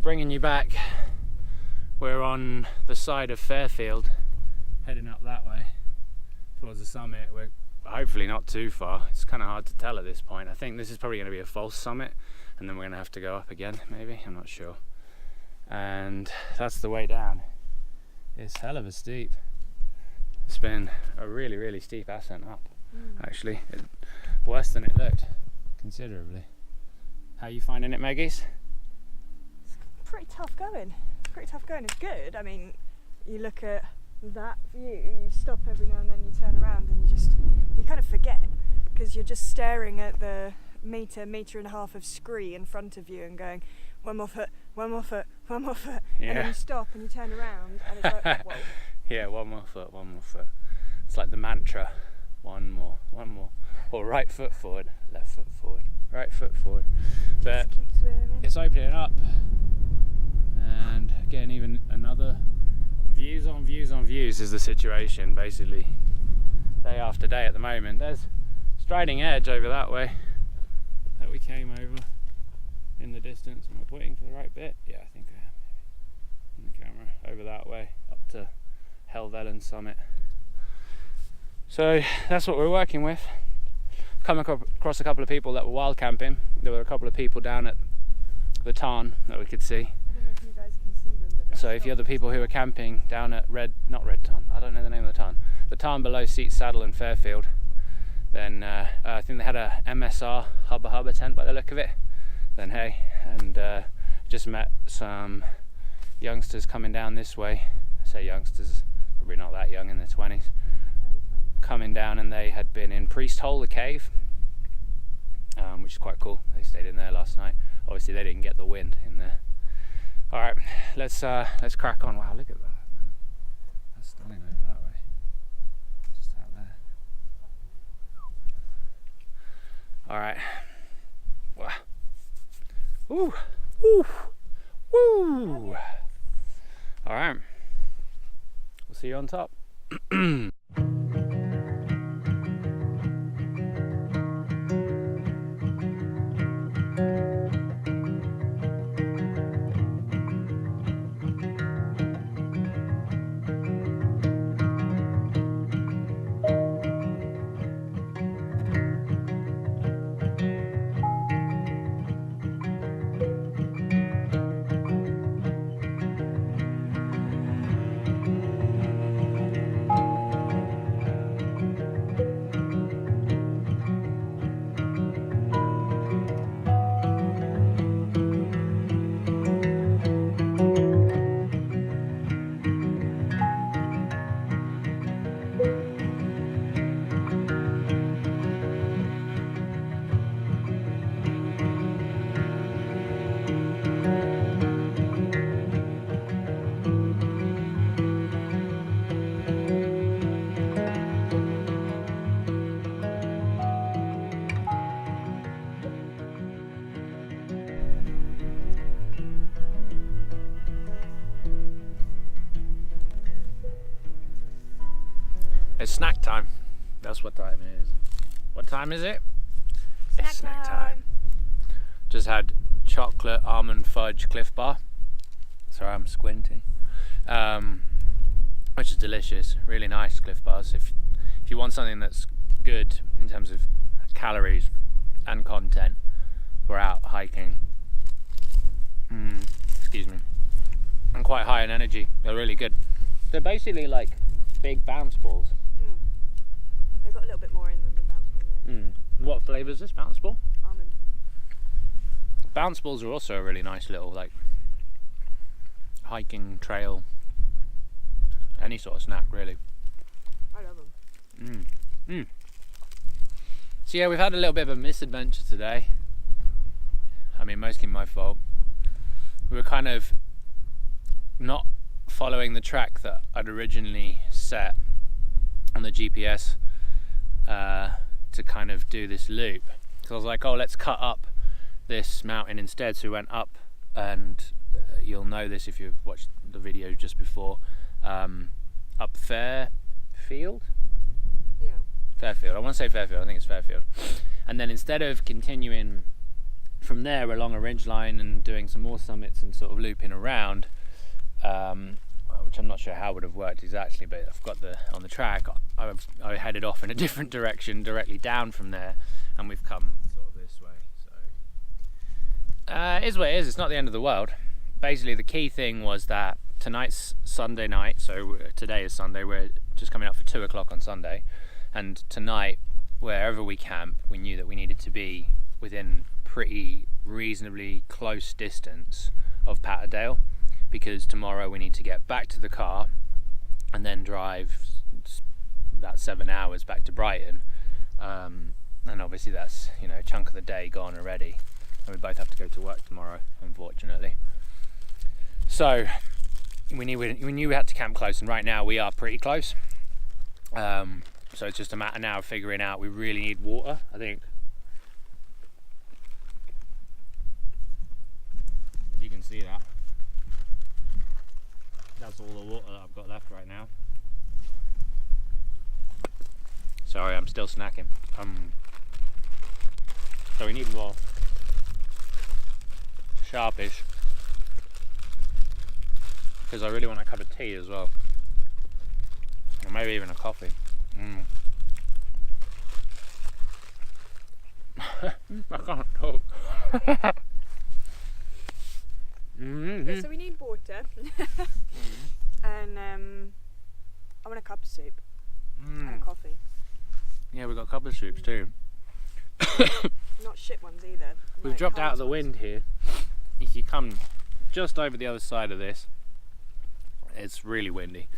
bringing you back. We're on the side of Fairfield, heading up that way towards the summit. We're hopefully not too far. It's kind of hard to tell at this point. I think this is probably going to be a false summit, and then we're going to have to go up again, maybe. I'm not sure. And that's the way down. It's hell of a steep. It's been a really, really steep ascent up, actually. Worse than it looked, considerably. How are you finding it, Meggies? It's pretty tough going. It's good. I mean, you look at that view, you stop every now and then, you turn around, and you kind of forget, because you're just staring at the metre and a half of scree in front of you and going, one more foot, yeah. And then you stop and you turn around and it's like, whoa. Yeah, one more foot. It's like the mantra, one more. Or right foot forward, left foot forward, right foot forward. But it's opening up, and again, even another views on views is the situation, basically, day after day at the moment. There's Striding Edge over that way that we came over in the distance. Am I pointing to the right bit? Yeah, I think I am. In the camera, over that way, up to Helvellyn summit. So that's what we're working with. Come across a couple of people that were wild camping. There were a couple of people down at the tarn that we could see. I don't know if you guys can see them. But so if you're the people who are camping down at not Red Tarn, I don't know the name of the tarn below Seat Saddle in Fairfield, then I think they had a MSR hubba tent by the look of it. Then hey, and just met some youngsters coming down this way. I say youngsters, probably not that young, in their 20s. Coming down, and they had been in Priest Hole, the cave, which is quite cool. They stayed in there last night. Obviously they didn't get the wind in there. All right, let's crack on. Wow, look at that. That's stunning over that way. Just out there. All right. Wow. Woo. Woo. Woo. All right. We'll see you on top. It's snack time. That's what time it is. What time is it? It's snack time. Just had chocolate almond fudge Cliff Bar. Sorry, I'm squinting. Which is delicious. Really nice Cliff Bars. If you want something that's good in terms of calories and content, we're out hiking. Excuse me. And quite high in energy. They're really good. They're basically like big bounce balls. They've got a little bit more in them than bounce balls. What flavour is this? Bounce ball? Almond. Bounce balls are also a really nice little like hiking trail, any sort of snack really. I love them. So yeah, we've had a little bit of a misadventure today. I mean, mostly my fault. We were kind of not following the track that I'd originally set on the GPS to kind of do this loop. So I was like, oh, let's cut up this mountain instead. So we went up, and you'll know this if you've watched the video just before, up Fairfield? Yeah. Fairfield, I want to say Fairfield, I think it's Fairfield. And then instead of continuing from there along a ridge line and doing some more summits and sort of looping around, which I'm not sure how would have worked exactly, but I've got on the track. I headed off in a different direction directly down from there, and we've come sort of this way. So it is what it is. It's not the end of the world. Basically, the key thing was that tonight's Sunday night, so today is Sunday, we're just coming up for 2 o'clock on Sunday, and tonight, wherever we camp, we knew that we needed to be within pretty reasonably close distance of Patterdale, because tomorrow we need to get back to the car and then drive about 7 hours back to Brighton, and obviously that's, you know, a chunk of the day gone already, and we both have to go to work tomorrow, unfortunately. So we knew we had to camp close, and right now we are pretty close. So it's just a matter now of figuring out, we really need water, I think. You can see that. That's all the water that I've got left right now. Sorry, I'm still snacking. So we need more sharpish, because I really want a cup of tea as well, or maybe even a coffee. I can't talk. Yeah, so we need water, and I want a cup of soup and a coffee. Yeah, we've got a couple of soups too. Not shit ones either. We've dropped out of the wind here. If you come just over the other side of this, it's really windy.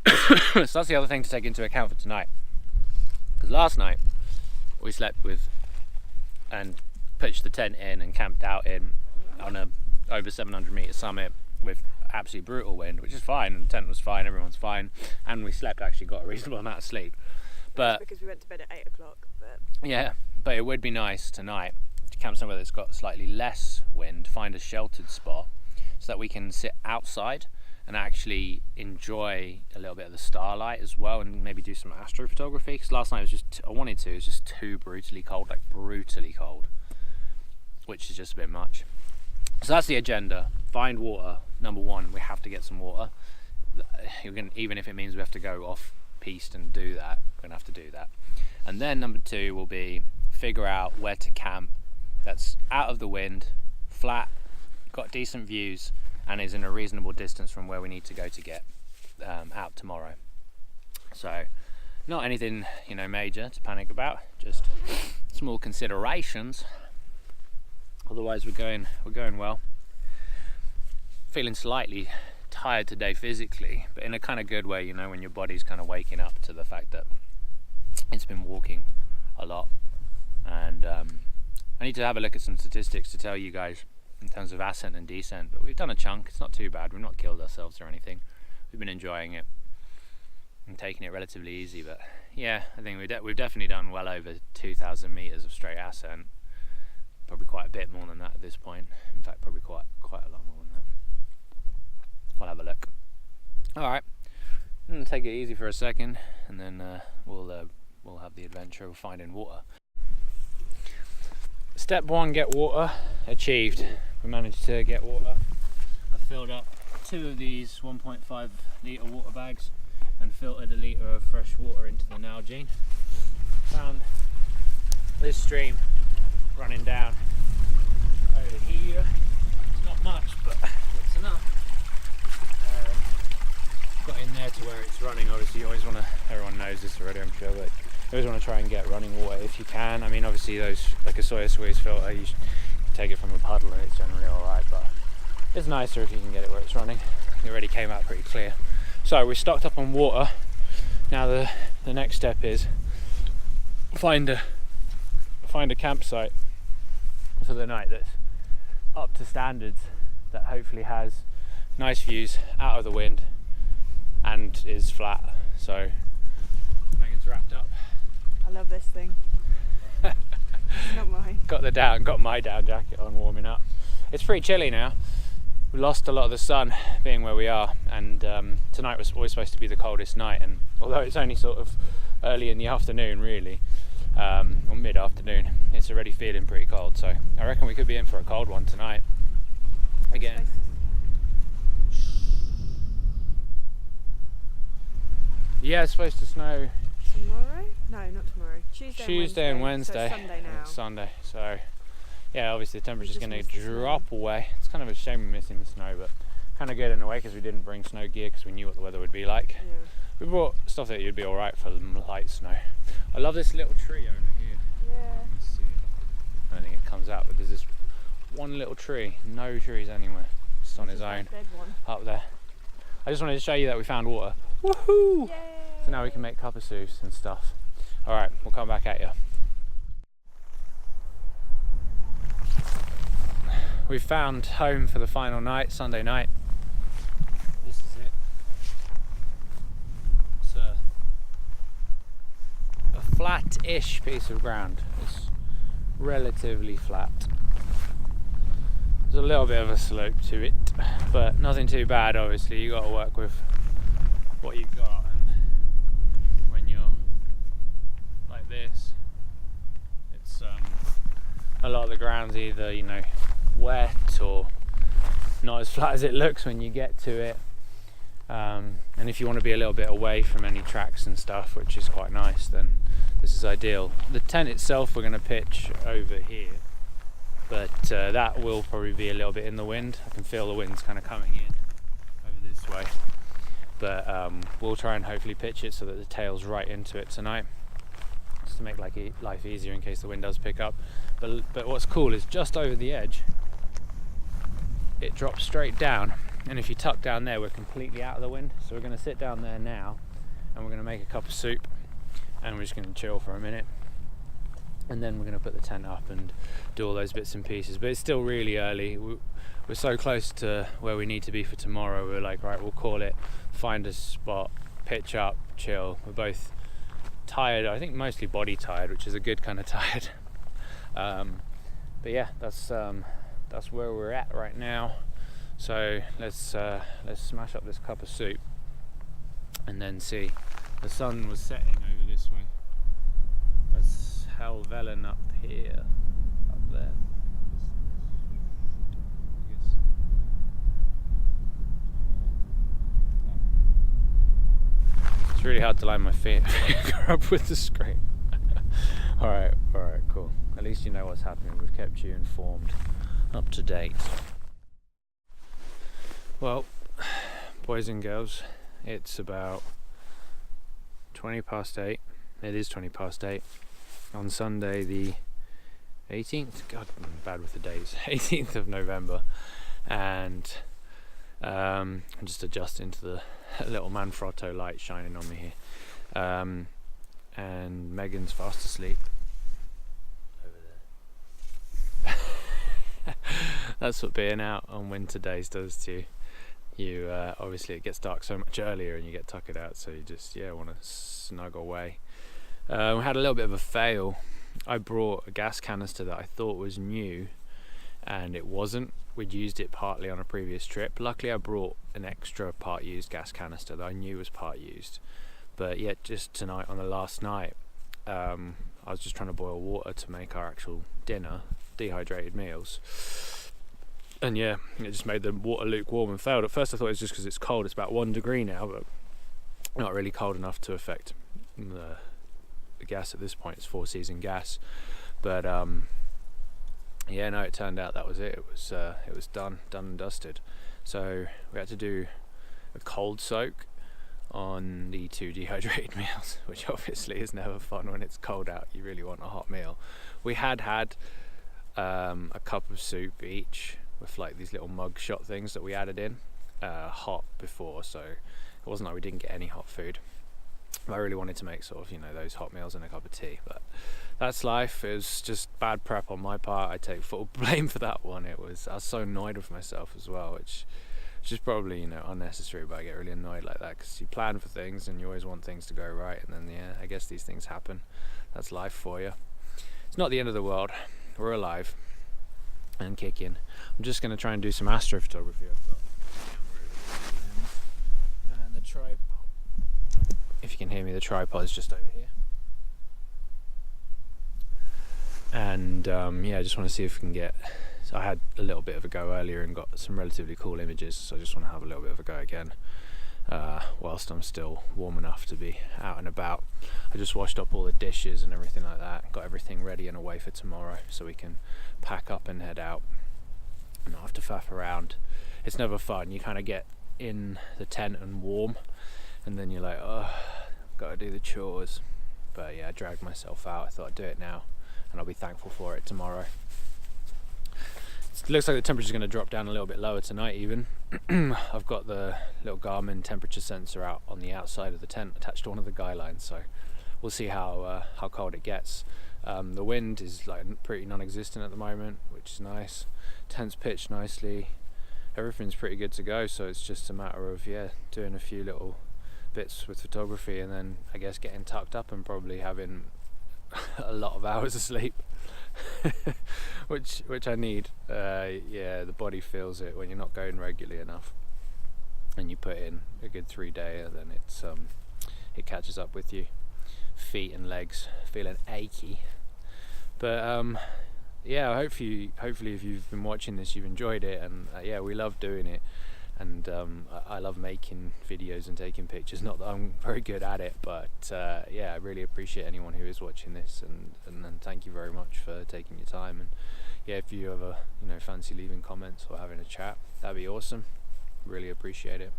So that's the other thing to take into account for tonight. Because last night we slept with and pitched the tent in and camped out on a over 700 metre summit with absolutely brutal wind, which is fine, and the tent was fine, everyone's fine, and we slept, actually got a reasonable amount of sleep. But because we went to bed at 8 o'clock. But yeah, but it would be nice tonight to camp somewhere that's got slightly less wind, find a sheltered spot so that we can sit outside and actually enjoy a little bit of the starlight as well, and maybe do some astrophotography, because last night it was just too brutally cold, like brutally cold, which is just a bit much. So that's the agenda. Find water. Number one, we have to get some water. Even if it means we have to go off piste and do that, we're gonna have to do that. And then number two will be figure out where to camp that's out of the wind, flat, got decent views, and is in a reasonable distance from where we need to go to get out tomorrow. So not anything, you know, major to panic about, just small considerations. Otherwise we're going well. Feeling slightly tired today physically, but in a kind of good way, you know, when your body's kind of waking up to the fact that it's been walking a lot. And I need to have a look at some statistics to tell you guys in terms of ascent and descent, but we've done a chunk. It's not too bad. We've not killed ourselves or anything. We've been enjoying it and taking it relatively easy. But yeah, I think we've definitely done well over 2,000 meters of straight ascent. Probably quite a bit more than that at this point. In fact, probably quite a lot more than that. We'll have a look. All right, I'm gonna take it easy for a second, and then we'll have the adventure of finding water. Step one, get water. Achieved. We managed to get water. I filled up 2 of these 1.5 litre water bags and filtered a litre of fresh water into the Nalgene. Found this stream running down over here. It's not much, but it's enough. Got in there to where it's running. Obviously you always want to, everyone knows this already I'm sure, but you always want to try and get running water if you can. I mean, obviously those, like a sawyer squeeze filter, you take it from a puddle and it's generally alright, but it's nicer if you can get it where it's running. It already came out pretty clear. So we're stocked up on water. Now the next step is find a campsite for the night that's up to standards, that hopefully has nice views out of the wind and is flat. So Megan's wrapped up. I love this thing. It's not mine. Got my down jacket on, warming up. It's pretty chilly now. We lost a lot of the sun being where we are, and tonight was always supposed to be the coldest night, and although it's only sort of early in the afternoon really, or mid-afternoon. It's already feeling pretty cold, so I reckon we could be in for a cold one tonight. Again. Yeah, it's supposed to snow tomorrow? No, not tomorrow. Tuesday and Wednesday. So it's Sunday now. It's Sunday, so yeah, obviously the temperature's going to drop away. It's kind of a shame we're missing the snow, but kind of good in a way because we didn't bring snow gear because we knew what the weather would be like. Yeah. We brought stuff that you'd be alright for light snow. I love this little tree over here. Yeah. Let's see it. I don't think it comes out, but there's this one little tree. No trees anywhere. Just on its own. Dead one. Up there. I just wanted to show you that we found water. Woohoo! Yay. So now we can make copper soups and stuff. Alright, we'll come back at you. We found home for the final night, Sunday night. This is it. It's a flat-ish piece of ground. It's relatively flat. There's a little bit of a slope to it, but nothing too bad. Obviously, you got to work with what you've got, and when you're like this, it's a lot of the ground's either, you know, wet or not as flat as it looks when you get to it, and if you want to be a little bit away from any tracks and stuff, which is quite nice, then this is ideal. The tent itself we're going to pitch over here, but that will probably be a little bit in the wind. I can feel the wind's kind of coming in over this way, but we'll try and hopefully pitch it so that the tail's right into it tonight, just to make life easier in case the wind does pick up. But what's cool is just over the edge it drops straight down, and if you tuck down there we're completely out of the wind. So we're going to sit down there now and we're going to make a cup of soup and we're just going to chill for a minute, and then we're going to put the tent up and do all those bits and pieces. But it's still really early. We're so close to where we need to be for tomorrow. We're like, right, we'll call it, find a spot, pitch up, chill. We're both tired, I think mostly body tired, which is a good kind of tired. But yeah, that's where we're at right now. So let's smash up this cup of soup and then see. The sun was setting over this way. That's Helvellyn up here, up there. It's really hard to line my finger up with the screen. Alright, cool. At least you know what's happening. We've kept you informed, up to date. Well, boys and girls, it's about 20 past 8. It is 20 past 8 on Sunday the 18th. God, I'm bad with the dates. 18th of November, and I'm just adjusting to the little Manfrotto light shining on me here. And Megan's fast asleep over there. That's what being out on winter days does to you. Obviously it gets dark so much earlier and you get tuckered out, so you just want to snuggle away. We had a little bit of a fail. I brought a gas canister that I thought was new and it wasn't. We'd used it partly on a previous trip. Luckily I brought an extra part used gas canister that I knew was part used, but yet just tonight, on the last night, I was just trying to boil water to make our actual dinner, dehydrated meals, and yeah, it just made the water lukewarm and failed. At first I thought it was just because it's cold. It's about 1 degree now, but not really cold enough to affect the gas at this point. It's 4-season gas, but yeah, no, it turned out that was it. It was done and dusted. So we had to do a cold soak on the 2 dehydrated meals, which obviously is never fun when it's cold out. You really want a hot meal. We had a cup of soup each with like these little mug shot things that we added in hot before, so it wasn't like we didn't get any hot food. I really wanted to make sort of, those hot meals and a cup of tea, but that's life. It was just bad prep on my part. I take full blame for that one. I was so annoyed with myself as well, which is probably unnecessary, but I get really annoyed like that because you plan for things and you always want things to go right, and then I guess these things happen. That's life for you. It's not the end of the world. We're alive and kicking. I'm just going to try and do some astrophotography. I've got the camera and the tripod. If you can hear me, the tripod is just over here. and yeah, I just want to see if we can get. So I had a little bit of a go earlier and got some relatively cool images, so I just want to have a little bit of a go again whilst I'm still warm enough to be out and about. I just washed up all the dishes and everything like that, got everything ready and away for tomorrow so we can pack up and head out and not have to faff around. It's never fun. You kind of get in the tent and warm, and then you're like, oh, gotta do the chores. But yeah, I dragged myself out. I thought I'd do it now, and I'll be thankful for it tomorrow. It looks like the temperature's going to drop down a little bit lower tonight even. I've got the little Garmin temperature sensor out on the outside of the tent attached to one of the guy lines, so we'll see how cold it gets. The wind is like pretty non-existent at the moment, which is nice. Tent's pitched nicely. Everything's pretty good to go, so it's just a matter of doing a few little bits with photography, and then I guess getting tucked up and probably having a lot of hours of sleep. which I need. The body feels it when you're not going regularly enough, and you put in a good 3-day, then it catches up with you. Feet and legs feeling achy, but hopefully if you've been watching this, you've enjoyed it, and we love doing it, and I love making videos and taking pictures. Not that I'm very good at it, but I really appreciate anyone who is watching this, and thank you very much for taking your time. And if you ever fancy leaving comments or having a chat, that'd be awesome. Really appreciate it.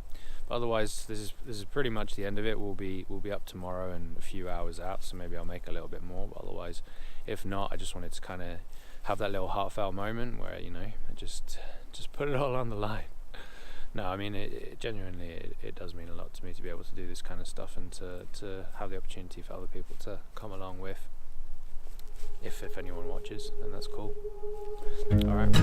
But otherwise, this is pretty much the end of it. We'll be up tomorrow and a few hours out, so maybe I'll make a little bit more. But otherwise, if not, I just wanted to kind of have that little heartfelt moment where I just put it all on the line. No, I mean, it genuinely does mean a lot to me to be able to do this kind of stuff, and to have the opportunity for other people to come along with. If anyone watches, then that's cool. Alright.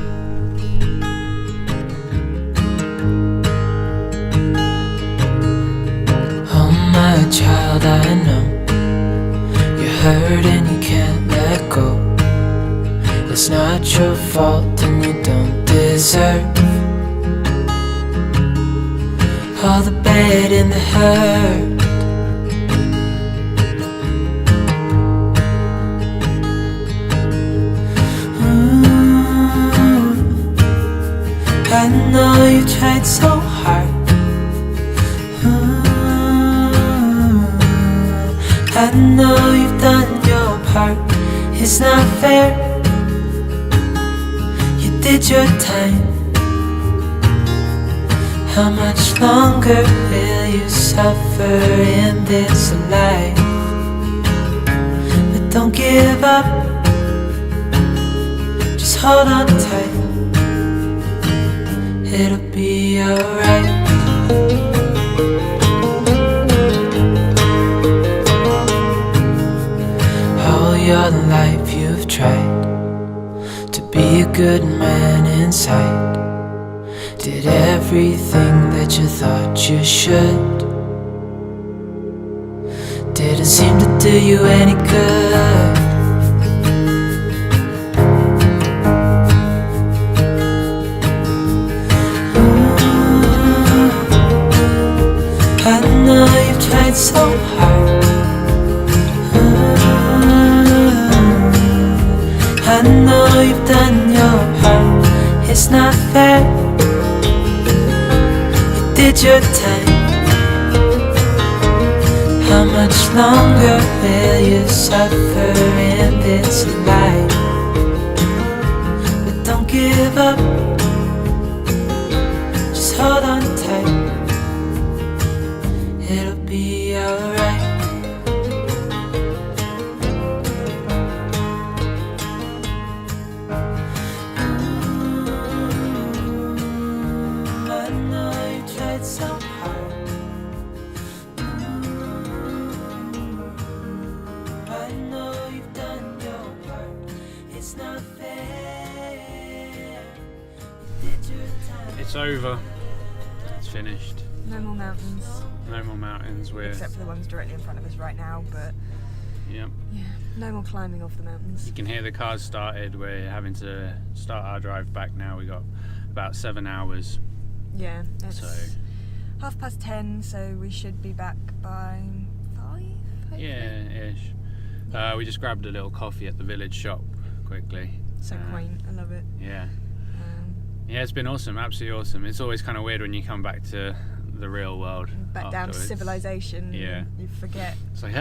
Oh my child, I know you're hurt and you can't let go. It's not your fault and you don't deserve all the bad and the hurt. I know you tried so hard. I know you've done your part. It's not fair. You did your time. How much longer will you suffer in this life? But don't give up. Just hold on tight. It'll be alright. All your life you've tried to be a good man inside. Did everything that you thought you should. Didn't seem to do you any good. I know you've tried so hard. I know you've done your part. It's not fair. You did your time. How much longer will you suffer in this life? But don't give up. Just hold on tight. It'll be alright. I know you tried so hard. I know you've done your part. It's not fair. You did your time. It's over. It's finished. No more mountains. No more mountains. Except for the ones directly in front of us right now, but yeah, no more climbing off the mountains. you can hear the cars started. We're having to start our drive back now. We got about 7 hours. Yeah, it's So 10:30, so we should be back by 5. Hopefully. yeah, ish. We just grabbed a little coffee at the village shop quickly. So quaint, I love it. Yeah. Yeah, it's been awesome, absolutely awesome. It's always kind of weird when you come back to the real world. Back down to civilization. Yeah. You forget. It's like,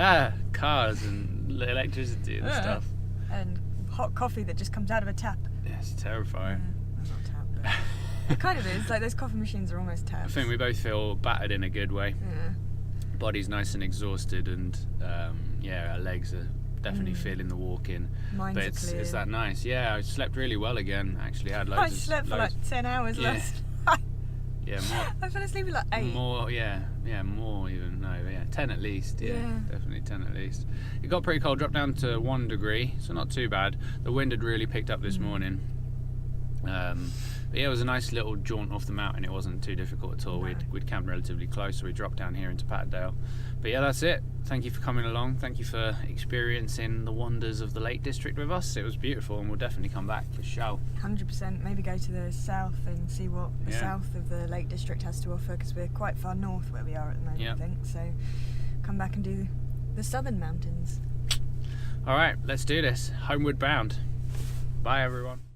cars and electricity and stuff. And hot coffee that just comes out of a tap. Yeah, it's terrifying. Well, not tap, but it kind of is. Like, those coffee machines are almost taps. I think we both feel battered in a good way. Yeah. Body's nice and exhausted, and our legs are definitely feeling the walk-in. Minds but are it's clear. that nice. Yeah, I slept really well again. Actually, had loads. I slept for like 10 hours last. Yeah, more. I fell asleep at like 8. More, more even. No, 10 at least. Yeah, definitely 10 at least. It got pretty cold. Dropped down to 1 degree, so not too bad. The wind had really picked up this morning. But yeah, it was a nice little jaunt off the mountain. It wasn't too difficult at all. No. We'd camped relatively close, so we dropped down here into Patdale. But yeah, that's it. Thank you for coming along. Thank you for experiencing the wonders of the Lake District with us. It was beautiful, and we'll definitely come back for sure. 100%. Maybe go to the south and see what the south of the Lake District has to offer, because we're quite far north where we are at the moment, I think. So come back and do the southern mountains. All right, let's do this. Homeward bound. Bye, everyone.